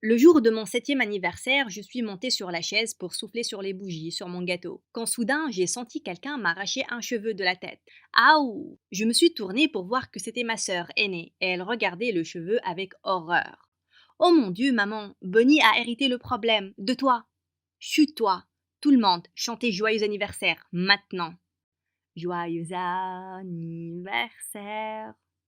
Le jour de mon 7e anniversaire, je suis montée sur la chaise pour souffler sur les bougies sur mon gâteau, quand soudain j'ai senti quelqu'un m'arracher un cheveu de la tête. Aouh! Je me suis tournée pour voir que c'était ma sœur aînée, et elle regardait le cheveu avec horreur. Oh mon Dieu, maman, Bonnie a hérité le problème, de toi. Chute-toi. Tout le monde, chantez joyeux anniversaire, maintenant. Joyeux anniversaire.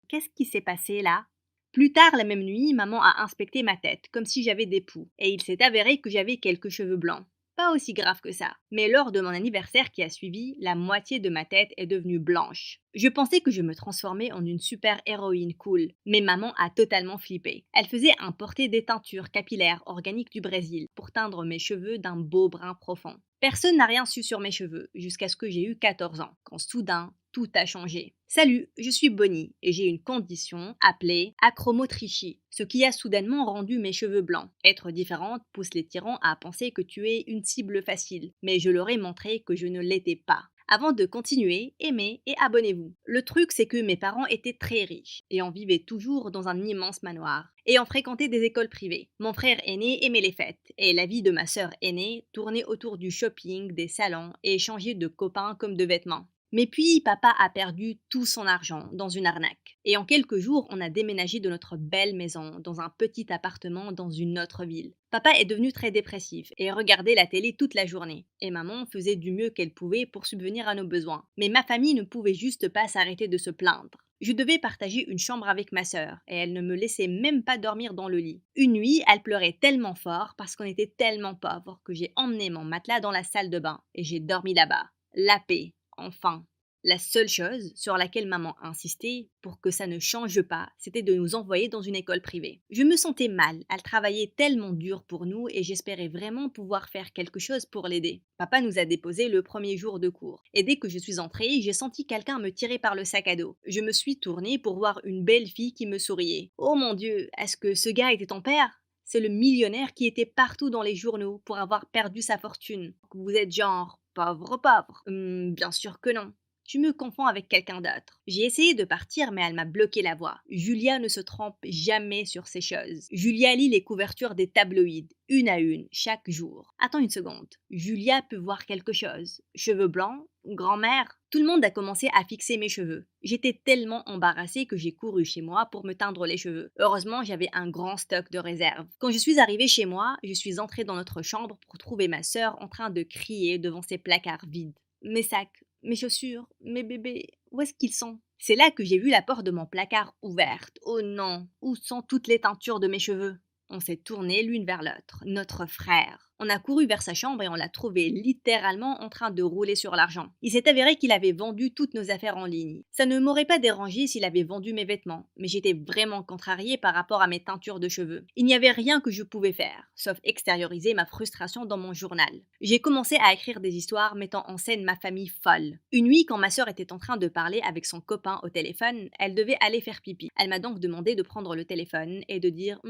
Qu'est-ce qui s'est passé là? Plus tard la même nuit, maman a inspecté ma tête, comme si j'avais des poux, et il s'est avéré que j'avais quelques cheveux blancs. Pas aussi grave que ça. Mais lors de mon anniversaire qui a suivi, la moitié de ma tête est devenue blanche. Je pensais que je me transformais en une super héroïne cool, mais maman a totalement flippé. Elle faisait importer des teintures capillaires organiques du Brésil pour teindre mes cheveux d'un beau brun profond. Personne n'a rien su sur mes cheveux jusqu'à ce que j'ai eu 14 ans, quand soudain, tout a changé. Salut, je suis Bonnie et j'ai une condition appelée achromotrichie, ce qui a soudainement rendu mes cheveux blancs. Être différente pousse les tyrans à penser que tu es une cible facile, mais je leur ai montré que je ne l'étais pas. Avant de continuer, aimez et abonnez-vous. Le truc, c'est que mes parents étaient très riches et en vivaient toujours dans un immense manoir et en fréquentaient des écoles privées. Mon frère aîné aimait les fêtes et la vie de ma sœur aînée tournait autour du shopping, des salons et échanger de copains comme de vêtements. Mais puis, papa a perdu tout son argent dans une arnaque. Et en quelques jours, on a déménagé de notre belle maison dans un petit appartement dans une autre ville. Papa est devenu très dépressif et regardait la télé toute la journée. Et maman faisait du mieux qu'elle pouvait pour subvenir à nos besoins. Mais ma famille ne pouvait juste pas s'arrêter de se plaindre. Je devais partager une chambre avec ma sœur et elle ne me laissait même pas dormir dans le lit. Une nuit, elle pleurait tellement fort parce qu'on était tellement pauvres que j'ai emmené mon matelas dans la salle de bain et j'ai dormi là-bas. La paix. Enfin, la seule chose sur laquelle maman insistait pour que ça ne change pas, c'était de nous envoyer dans une école privée. Je me sentais mal, elle travaillait tellement dur pour nous et j'espérais vraiment pouvoir faire quelque chose pour l'aider. Papa nous a déposés le premier jour de cours et dès que je suis entrée, j'ai senti quelqu'un me tirer par le sac à dos. Je me suis tournée pour voir une belle fille qui me souriait. Oh mon Dieu, est-ce que ce gars était ton père? C'est le millionnaire qui était partout dans les journaux pour avoir perdu sa fortune. Vous êtes genre pauvre pauvre. Bien sûr que non. Tu me confonds avec quelqu'un d'autre. J'ai essayé de partir, mais elle m'a bloqué la voie. Julia ne se trompe jamais sur ces choses. Julia lit les couvertures des tabloïds, une à une, chaque jour. Attends une seconde. Julia peut voir quelque chose. Cheveux blancs? Grand-mère? Tout le monde a commencé à fixer mes cheveux. J'étais tellement embarrassée que j'ai couru chez moi pour me teindre les cheveux. Heureusement, j'avais un grand stock de réserve. Quand je suis arrivée chez moi, je suis entrée dans notre chambre pour trouver ma sœur en train de crier devant ses placards vides. Mes sacs, mes chaussures, mes bébés, où est-ce qu'ils sont? C'est là que j'ai vu la porte de mon placard ouverte. Oh non, où sont toutes les teintures de mes cheveux? On s'est tourné l'une vers l'autre, notre frère. On a couru vers sa chambre et on l'a trouvé littéralement en train de rouler sur l'argent. Il s'est avéré qu'il avait vendu toutes nos affaires en ligne. Ça ne m'aurait pas dérangé s'il avait vendu mes vêtements, mais j'étais vraiment contrariée par rapport à mes teintures de cheveux. Il n'y avait rien que je pouvais faire, sauf extérioriser ma frustration dans mon journal. J'ai commencé à écrire des histoires mettant en scène ma famille folle. Une nuit, quand ma sœur était en train de parler avec son copain au téléphone, elle devait aller faire pipi. Elle m'a donc demandé de prendre le téléphone et de dire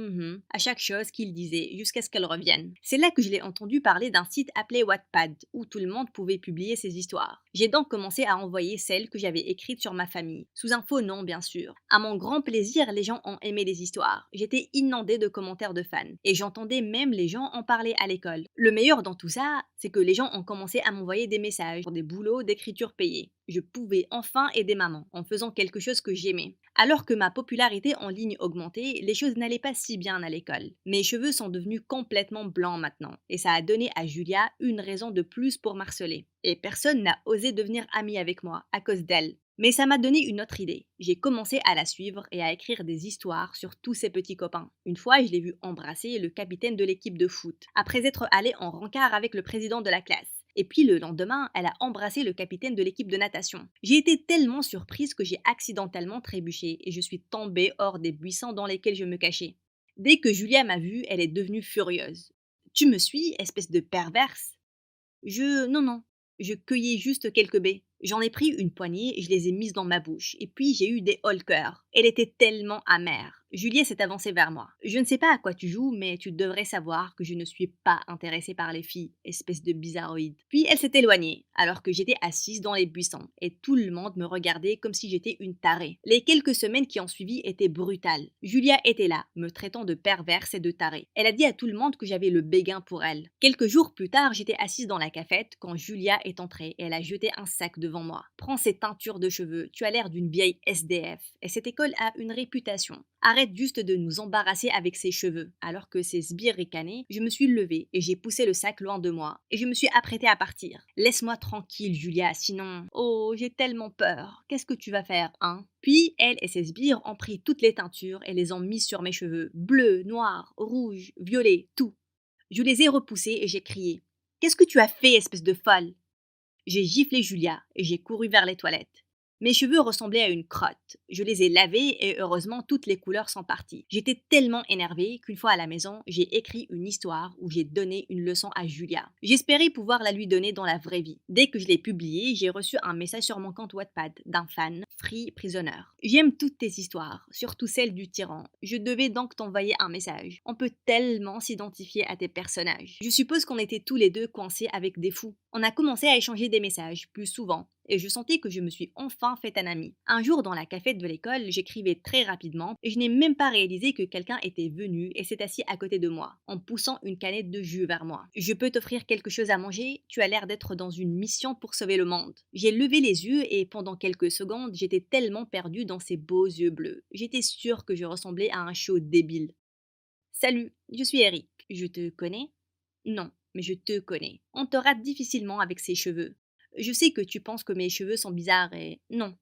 à chaque chose qu'il disait jusqu'à ce qu'elle revienne. C'est là que je l'ai entendu parler d'un site appelé Wattpad où tout le monde pouvait publier ses histoires. J'ai donc commencé à envoyer celles que j'avais écrites sur ma famille, sous un faux nom bien sûr. À mon grand plaisir, les gens ont aimé les histoires. J'étais inondée de commentaires de fans et j'entendais même les gens en parler à l'école. Le meilleur dans tout ça, c'est que les gens ont commencé à m'envoyer des messages pour des boulots d'écriture payés. Je pouvais enfin aider maman en faisant quelque chose que j'aimais. Alors que ma popularité en ligne augmentait, les choses n'allaient pas si bien à l'école. Mes cheveux sont devenus complètement blancs maintenant, et ça a donné à Julia une raison de plus pour m'harceler. Et personne n'a osé devenir ami avec moi à cause d'elle. Mais ça m'a donné une autre idée. J'ai commencé à la suivre et à écrire des histoires sur tous ses petits copains. Une fois, je l'ai vu embrasser le capitaine de l'équipe de foot, après être allé en rencard avec le président de la classe. Et puis le lendemain, elle a embrassé le capitaine de l'équipe de natation. J'ai été tellement surprise que j'ai accidentellement trébuché et je suis tombée hors des buissons dans lesquels je me cachais. Dès que Julia m'a vue, elle est devenue furieuse. Tu me suis, espèce de perverse? Non, non. Je cueillais juste quelques baies. J'en ai pris une poignée et je les ai mises dans ma bouche. Et puis j'ai eu des hauts le cœur. Elle était tellement amère. Juliet s'est avancée vers moi. Je ne sais pas à quoi tu joues, mais tu devrais savoir que je ne suis pas intéressée par les filles, espèce de bizarroïde. Puis elle s'est éloignée, alors que j'étais assise dans les buissons, et tout le monde me regardait comme si j'étais une tarée. Les quelques semaines qui ont suivi étaient brutales. Julia était là, me traitant de perverse et de tarée. Elle a dit à tout le monde que j'avais le béguin pour elle. Quelques jours plus tard, j'étais assise dans la cafette quand Julia est entrée et elle a jeté un sac devant moi. Prends ces teintures de cheveux, tu as l'air d'une vieille SDF, et cette école a une réputation. Arrête juste de nous embarrasser avec ses cheveux. Alors que ces sbires ricanaient, je me suis levée et j'ai poussé le sac loin de moi. Et je me suis apprêtée à partir. Laisse-moi tranquille, Julia, sinon... Oh, j'ai tellement peur. Qu'est-ce que tu vas faire, hein? Puis, elle et ses sbires ont pris toutes les teintures et les ont mises sur mes cheveux. Bleu, noir, rouge, violet, tout. Je les ai repoussés et j'ai crié. Qu'est-ce que tu as fait, espèce de folle? J'ai giflé Julia et j'ai couru vers les toilettes. Mes cheveux ressemblaient à une crotte. Je les ai lavés et heureusement toutes les couleurs sont parties. J'étais tellement énervée qu'une fois à la maison, j'ai écrit une histoire où j'ai donné une leçon à Julia. J'espérais pouvoir la lui donner dans la vraie vie. Dès que je l'ai publiée, j'ai reçu un message sur mon compte Wattpad d'un fan, Free Prisoner. J'aime toutes tes histoires, surtout celle du tyran. Je devais donc t'envoyer un message. On peut tellement s'identifier à tes personnages. Je suppose qu'on était tous les deux coincés avec des fous. On a commencé à échanger des messages plus souvent et je sentais que je me suis enfin fait un ami. Un jour dans la cafette de l'école, j'écrivais très rapidement et je n'ai même pas réalisé que quelqu'un était venu et s'est assis à côté de moi, en poussant une canette de jus vers moi. Je peux t'offrir quelque chose à manger? Tu as l'air d'être dans une mission pour sauver le monde. J'ai levé les yeux et pendant quelques secondes, j'étais tellement perdue dans ces beaux yeux bleus. J'étais sûre que je ressemblais à un show débile. Salut, je suis Eric. Je te connais? Non, mais je te connais. On te rate difficilement avec ces cheveux. Je sais que tu penses que mes cheveux sont bizarres et... Non,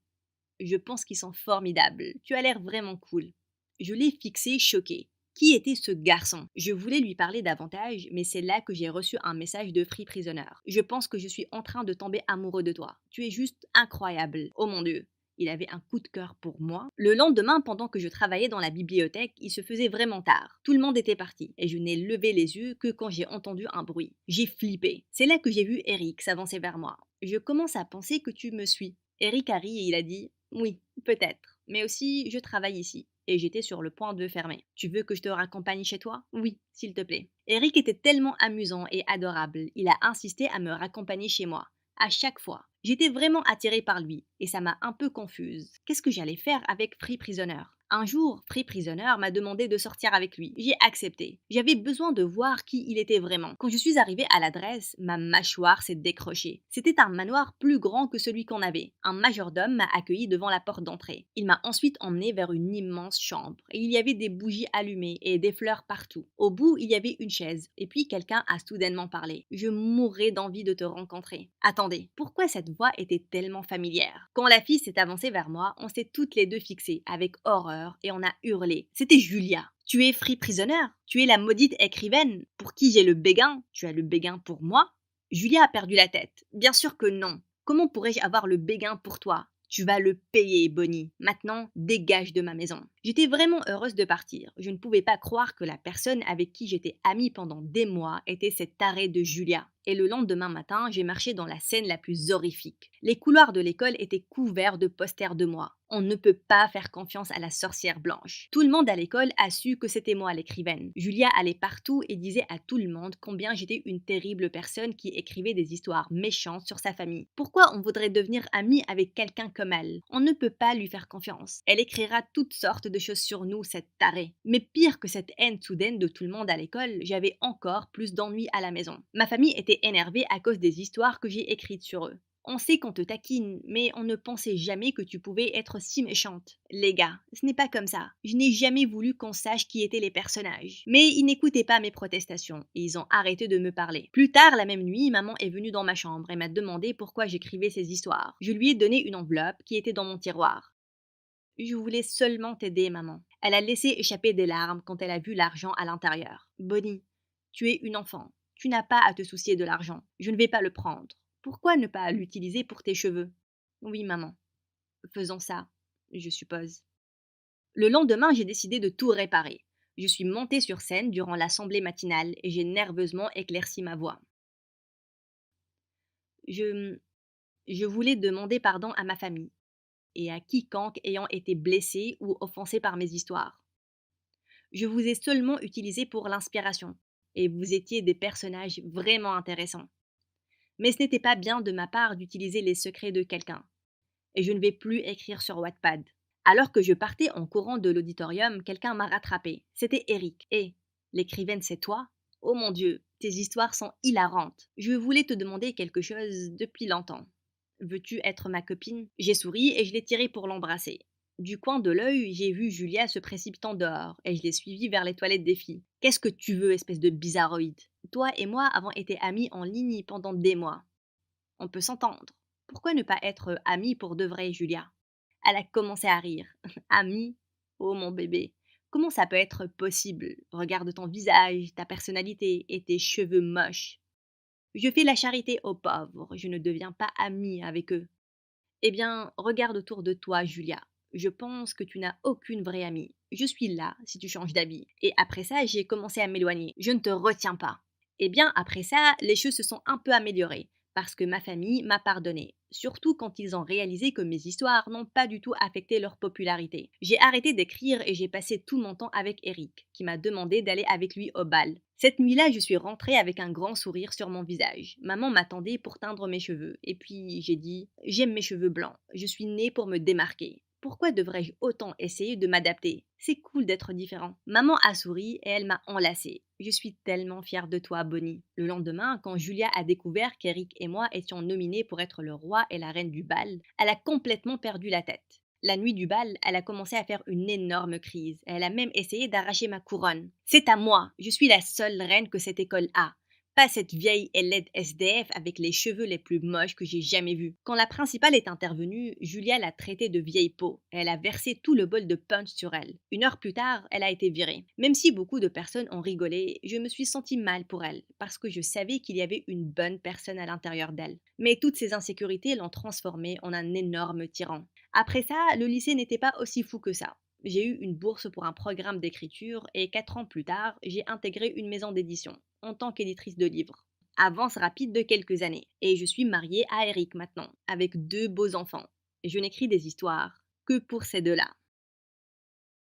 je pense qu'ils sont formidables. Tu as l'air vraiment cool. Je l'ai fixé, choqué. Qui était ce garçon? Je voulais lui parler davantage, mais c'est là que j'ai reçu un message de Free Prisoner. Je pense que je suis en train de tomber amoureux de toi. Tu es juste incroyable. Oh mon Dieu. Il avait un coup de cœur pour moi. Le lendemain, pendant que je travaillais dans la bibliothèque, il se faisait vraiment tard. Tout le monde était parti et je n'ai levé les yeux que quand j'ai entendu un bruit. J'ai flippé. C'est là que j'ai vu Eric s'avancer vers moi. Je commence à penser que tu me suis. Eric a ri et il a dit oui, peut-être, mais aussi je travaille ici. Et j'étais sur le point de fermer. Tu veux que je te raccompagne chez toi? Oui, s'il te plaît. Eric était tellement amusant et adorable, il a insisté à me raccompagner chez moi. À chaque fois. J'étais vraiment attirée par lui, et ça m'a un peu confuse. Qu'est-ce que j'allais faire avec Free Prisoner? Un jour, Free Prisoner m'a demandé de sortir avec lui. J'ai accepté. J'avais besoin de voir qui il était vraiment. Quand je suis arrivée à l'adresse, ma mâchoire s'est décrochée. C'était un manoir plus grand que celui qu'on avait. Un majordome m'a accueilli devant la porte d'entrée. Il m'a ensuite emmenée vers une immense chambre. Et il y avait des bougies allumées et des fleurs partout. Au bout, il y avait une chaise. Et puis quelqu'un a soudainement parlé. Je mourrais d'envie de te rencontrer. Attendez, pourquoi cette voix était tellement familière? Quand la fille s'est avancée vers moi, on s'est toutes les deux fixées avec horreur et on a hurlé. C'était Julia. Tu es Free Prisoner? Tu es la maudite écrivaine pour qui j'ai le béguin? Tu as le béguin pour moi? Julia a perdu la tête. Bien sûr que non. Comment pourrais-je avoir le béguin pour toi? Tu vas le payer, Bonnie. Maintenant, dégage de ma maison. J'étais vraiment heureuse de partir. Je ne pouvais pas croire que la personne avec qui j'étais amie pendant des mois était cette tarée de Julia. Et le lendemain matin, j'ai marché dans la scène la plus horrifique. Les couloirs de l'école étaient couverts de posters de moi. On ne peut pas faire confiance à la sorcière blanche. Tout le monde à l'école a su que c'était moi l'écrivaine. Julia allait partout et disait à tout le monde combien j'étais une terrible personne qui écrivait des histoires méchantes sur sa famille. Pourquoi on voudrait devenir amie avec quelqu'un comme elle? On ne peut pas lui faire confiance. Elle écrira toutes sortes de choses sur nous, cette tarée. Mais pire que cette haine soudaine de tout le monde à l'école, j'avais encore plus d'ennuis à la maison. Ma famille était énervée à cause des histoires que j'ai écrites sur eux. On sait qu'on te taquine, mais on ne pensait jamais que tu pouvais être si méchante. Les gars, ce n'est pas comme ça. Je n'ai jamais voulu qu'on sache qui étaient les personnages. Mais ils n'écoutaient pas mes protestations, et ils ont arrêté de me parler. Plus tard, la même nuit, maman est venue dans ma chambre et m'a demandé pourquoi j'écrivais ces histoires. Je lui ai donné une enveloppe qui était dans mon tiroir. Je voulais seulement t'aider, maman. Elle a laissé échapper des larmes quand elle a vu l'argent à l'intérieur. Bonnie, tu es une enfant. Tu n'as pas à te soucier de l'argent. Je ne vais pas le prendre. Pourquoi ne pas l'utiliser pour tes cheveux? Oui, maman. Faisons ça, je suppose. Le lendemain, j'ai décidé de tout réparer. Je suis montée sur scène durant l'assemblée matinale et j'ai nerveusement éclairci ma voix. Je, je voulais demander pardon à ma famille. et à quiconque ayant été blessé ou offensé par mes histoires. Je vous ai seulement utilisé pour l'inspiration, et vous étiez des personnages vraiment intéressants. Mais ce n'était pas bien de ma part d'utiliser les secrets de quelqu'un, et je ne vais plus écrire sur Wattpad. Alors que je partais en courant de l'auditorium, quelqu'un m'a rattrapé. C'était Eric. Et l'écrivaine, c'est toi? Oh mon Dieu, tes histoires sont hilarantes. Je voulais te demander quelque chose depuis longtemps. Veux-tu être ma copine? J'ai souri et je l'ai tiré pour l'embrasser. Du coin de l'œil, j'ai vu Julia se précipitant dehors et je l'ai suivie vers les toilettes des filles. Qu'est-ce que tu veux, espèce de bizarroïde? Toi et moi avons été amis en ligne pendant des mois. On peut s'entendre. Pourquoi ne pas être amis pour de vrai, Julia? Elle a commencé à rire. Amis? Oh mon bébé. Comment ça peut être possible? Regarde ton visage, ta personnalité et tes cheveux moches. Je fais la charité aux pauvres, je ne deviens pas amie avec eux. Eh bien, regarde autour de toi, Julia. Je pense que tu n'as aucune vraie amie. Je suis là si tu changes d'habit. Et après ça, j'ai commencé à m'éloigner. Je ne te retiens pas. Eh bien, après ça, les choses se sont un peu améliorées. Parce que ma famille m'a pardonné. Surtout quand ils ont réalisé que mes histoires n'ont pas du tout affecté leur popularité. J'ai arrêté d'écrire et j'ai passé tout mon temps avec Eric, qui m'a demandé d'aller avec lui au bal. Cette nuit-là, je suis rentrée avec un grand sourire sur mon visage. Maman m'attendait pour teindre mes cheveux. Et puis j'ai dit: j'aime mes cheveux blancs. Je suis née pour me démarquer. Pourquoi devrais-je autant essayer de m'adapter? C'est cool d'être différent. Maman a souri et elle m'a enlacée. Je suis tellement fière de toi, Bonnie. Le lendemain, quand Julia a découvert qu'Eric et moi étions nominés pour être le roi et la reine du bal, elle a complètement perdu la tête. La nuit du bal, elle a commencé à faire une énorme crise. Elle a même essayé d'arracher ma couronne. C'est à moi, je suis la seule reine que cette école a. Pas cette vieille et laide SDF avec les cheveux les plus moches que j'ai jamais vus. Quand la principale est intervenue, Julia l'a traitée de vieille peau. Elle a versé tout le bol de punch sur elle. Une heure plus tard, elle a été virée. Même si beaucoup de personnes ont rigolé, je me suis sentie mal pour elle, parce que je savais qu'il y avait une bonne personne à l'intérieur d'elle. Mais toutes ces insécurités l'ont transformée en un énorme tyran. Après ça, le lycée n'était pas aussi fou que ça. J'ai eu une bourse pour un programme d'écriture et 4 ans plus tard, j'ai intégré une maison d'édition en tant qu'éditrice de livres. Avance rapide de quelques années. Et je suis mariée à Eric maintenant, avec 2 beaux enfants. Et je n'écris des histoires que pour ces deux-là.